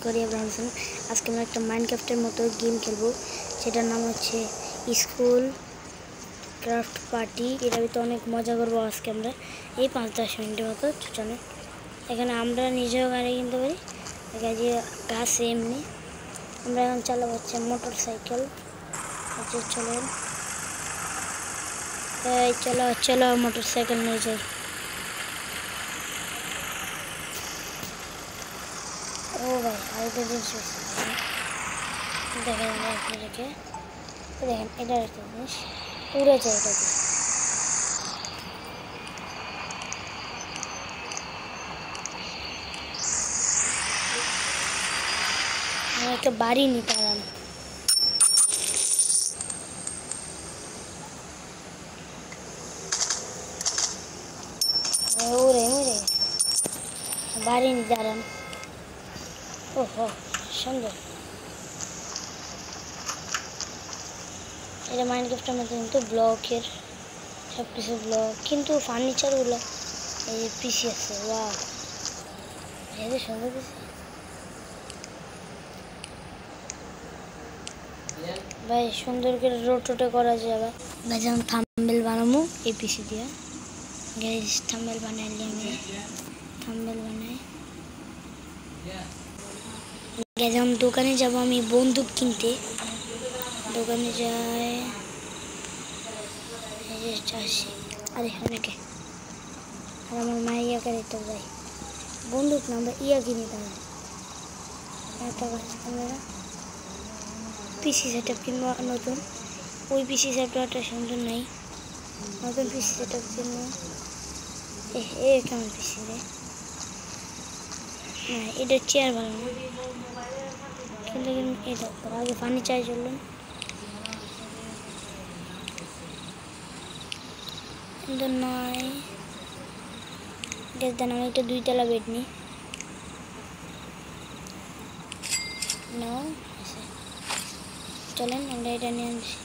করি ইব্রাহিম হোসেন। আজকে আমরা একটা মাইনক্রাফটের মতো গেম খেলবো, সেটার নাম হচ্ছে স্কুল ক্রাফট পার্টি। এটা তো অনেক মজা করবো আজকে আমরা এই 5-10 মিনিটের মতো। চলেন, এখানে আমরা নিজেও গাড়ি কিনতে পারি, যে গাছ এমনি। আমরা এখন চালাবো হচ্ছে মোটর সাইকেল। চলেন, চলো চলো মোটর সাইকেল নিয়ে যাই। ও ভাই আরেকটা জিনিস দেখেন আপনাদেরকে, দেখেন এটা একটা জিনিস উড়ে যায়। এটাতে একটা বাড়ি নিতে পারেন। উড়ে উড়ে বাড়ি নিতে পারেন। ওহো সুন্দর। এটা মাইনক্রাফটের মধ্যে কিন্তু ব্লকের সব কিছু ব্লক, কিন্তু ফার্নিচারগুলো এই যে পিসি আছে। ওয়াও, এটা সুন্দর পিসি ভাই, সুন্দর করে রোটোটে করা যাবে ভাই। যেমন থাম্বনেল বানাবো এই পিসি দিয়ে, গাইস থাম্বনেল বানাইলে আমি থাম্বনেল বানাই। যেমন দোকানে যাব আমি বন্দুক কিনতে, দোকানে যাই আসি। আরে অনেকে আর আমার মা ইয়াকে দিতে যাই বন্দুক না, আমরা ইয়া কিনি। তাহলে আমরা পিসি সেট আপ কিনবো নতুন। ওই পিসি সেট আপটা সুন্দর নাই, নতুন পিসি সেট আপ কিনবো। এ কেমন পিসি রে? না এটা চেয়ার ভালো না, কিন্তু এটা আগে ফার্নিচার চললেন কিন্তু নয়। দেন আমি একটা 2 তলা বেড নিই। চলেন আমরা এটা নিয়ে আসি।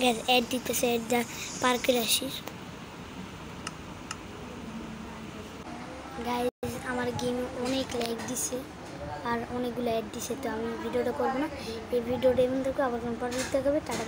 গ্যাস অ্যাড দিতেছে, অ্যাড যা পার্কের আসি। গাইস আমার গেমে অনেক লাইক দিছে আর অনেকগুলো অ্যাড দিছে, তো আমি ভিডিওটা করবো না। এই ভিডিওটা এমন দেখো, আবার কোন পরে দেখতে হবে। টাটা,